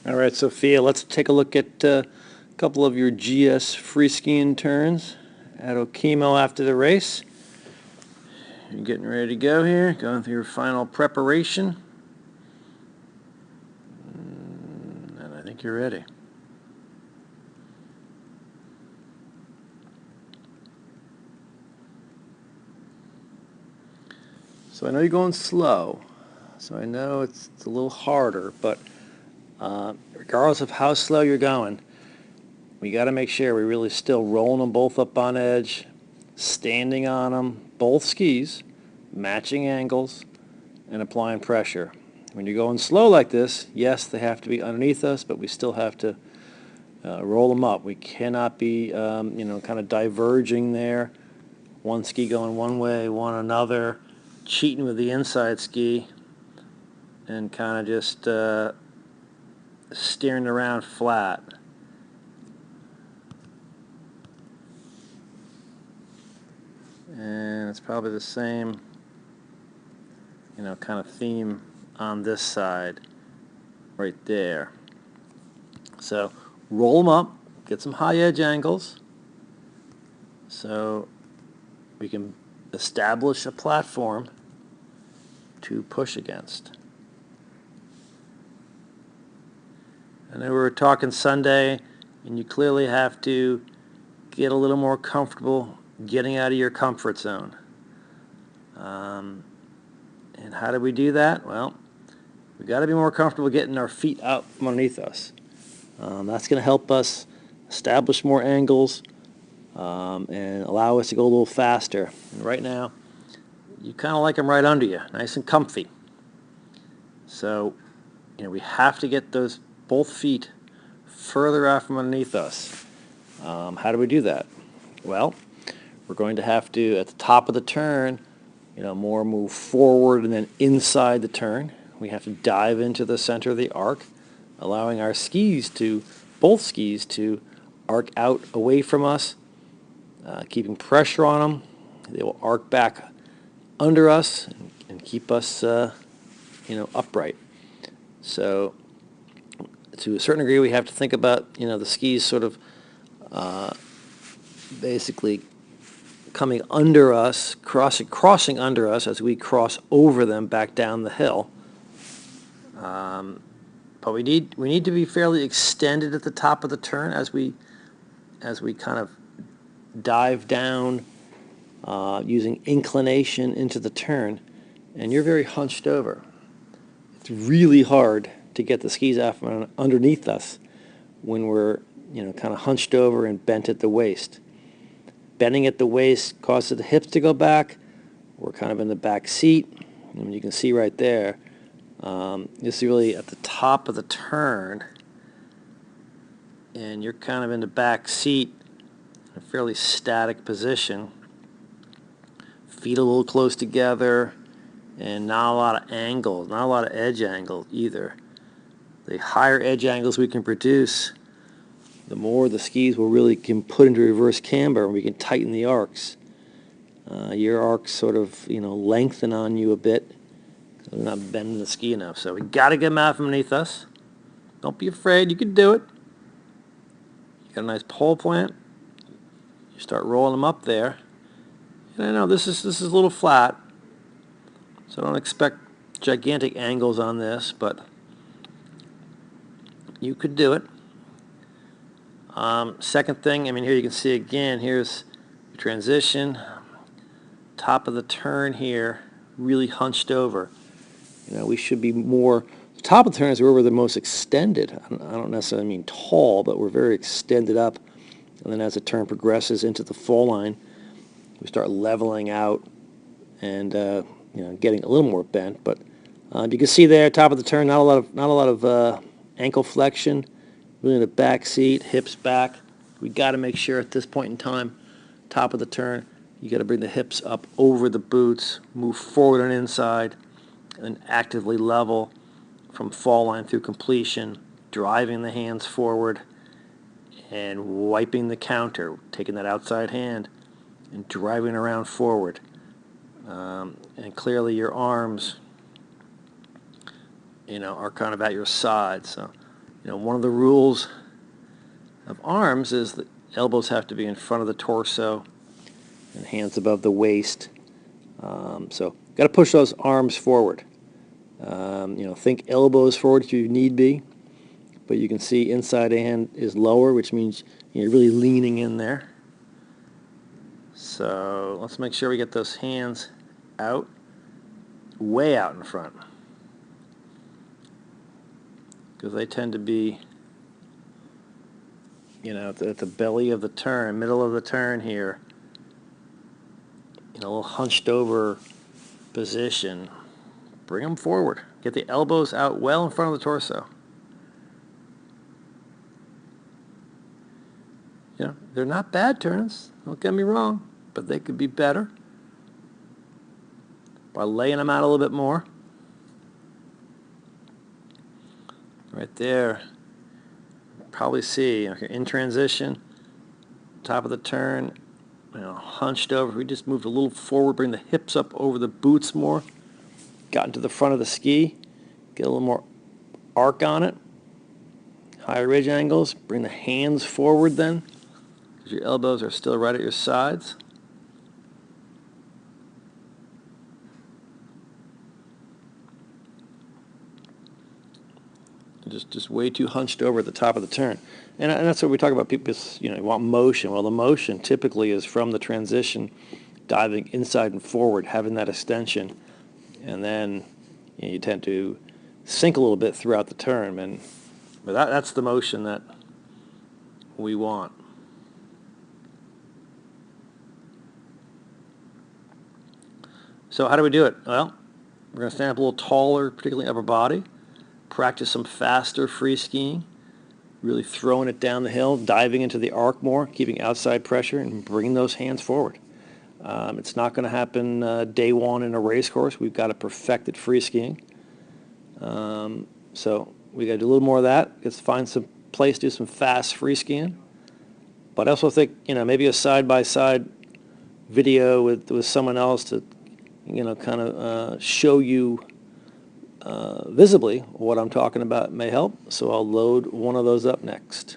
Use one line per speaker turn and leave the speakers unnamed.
All right, Sophia, let's take a look at a couple of your GS free skiing turns at Okemo after the race. You're getting ready to go here, going through your final preparation. And I think you're ready. So I know you're going slow, so I know it's a little harder, but regardless of how slow you're going, we got to make sure we're really still rolling them both up on edge, standing on them, both skis, matching angles, and applying pressure. When you're going slow like this, yes, they have to be underneath us, but we still have to roll them up. We cannot be, kind of diverging there. One ski going one way, one another, cheating with the inside ski, and kind of just steering around flat. And it's probably the same, kind of theme on this side right there. So roll them up, get some high edge angles so we can establish a platform to push against. I know we were talking Sunday, and you clearly have to get a little more comfortable getting out of your comfort zone. And how do we do that? Well, we've got to be more comfortable getting our feet out from underneath us. That's going to help us establish more angles and allow us to go a little faster. And right now, you kind of like them right under you, nice and comfy. So, we have to get those both feet further out from underneath us. How do we do that? Well, we're going to have to, at the top of the turn, more move forward and then inside the turn. We have to dive into the center of the arc, allowing our both skis to arc out away from us, keeping pressure on them. They will arc back under us and keep us, upright. So, to a certain degree, we have to think about, the skis sort of basically coming under us, crossing under us as we cross over them back down the hill. But we need to be fairly extended at the top of the turn as we kind of dive down using inclination into the turn, and you're very hunched over. It's really hard to get the skis out from underneath us when we're kind of hunched over and bent at the waist. Bending at the waist causes the hips to go back. We're kind of in the back seat, and you can see right there. This is really at the top of the turn, and you're kind of in the back seat, in a fairly static position. Feet a little close together, and not a lot of angles, not a lot of edge angles either. The higher edge angles we can produce, the more the skis will really can put into reverse camber, and we can tighten the arcs. Your arcs sort of, lengthen on you a bit. They're not bending the ski enough. So we got to get them out from underneath us. Don't be afraid. You can do it. You got a nice pole plant. You start rolling them up there. And I know this is a little flat, so don't expect gigantic angles on this, but you could do it. Second thing, here you can see again, here's the transition, top of the turn here, really hunched over. We should be more, the top of the turn is where we're the most extended. I don't necessarily mean tall, but we're very extended up. And then as the turn progresses into the fall line, we start leveling out and, getting a little more bent. But you can see there, top of the turn, not a lot of ankle flexion. Really in the back seat, hips back. We got to make sure at this point in time, top of the turn, you got to bring the hips up over the boots, move forward and inside, and actively level from fall line through completion, driving the hands forward and wiping the counter, taking that outside hand and driving around forward. And clearly your arms, are kind of at your side. So One of the rules of arms is the elbows have to be in front of the torso and hands above the waist. So got to push those arms forward. Think elbows forward if you need be, but you can see inside hand is lower, which means you're really leaning in there. So let's make sure we get those hands out, way out in front, because they tend to be, at the belly of the turn, middle of the turn here, a little hunched over position. Bring them forward. Get the elbows out well in front of the torso. They're not bad turns, don't get me wrong, but they could be better by laying them out a little bit more. Right there, probably see, okay, in transition, top of the turn, hunched over. We just moved a little forward, bring the hips up over the boots more, got into the front of the ski, get a little more arc on it, higher ridge angles, bring the hands forward then, because your elbows are still right at your sides. Just way too hunched over at the top of the turn. And that's what we talk about. People, want motion. Well, the motion typically is from the transition, diving inside and forward, having that extension. And then you tend to sink a little bit throughout the turn. But that's the motion that we want. So how do we do it? Well, we're going to stand up a little taller, particularly upper body. Practice some faster free skiing, really throwing it down the hill, diving into the arc more, keeping outside pressure, and bringing those hands forward. It's not going to happen day one in a race course. We've got to perfect it free skiing. So we got to do a little more of that. Let's find some place to do some fast free skiing. But I also think, maybe a side-by-side video with someone else to, kind of show you visibly what I'm talking about may help. So I'll load one of those up next.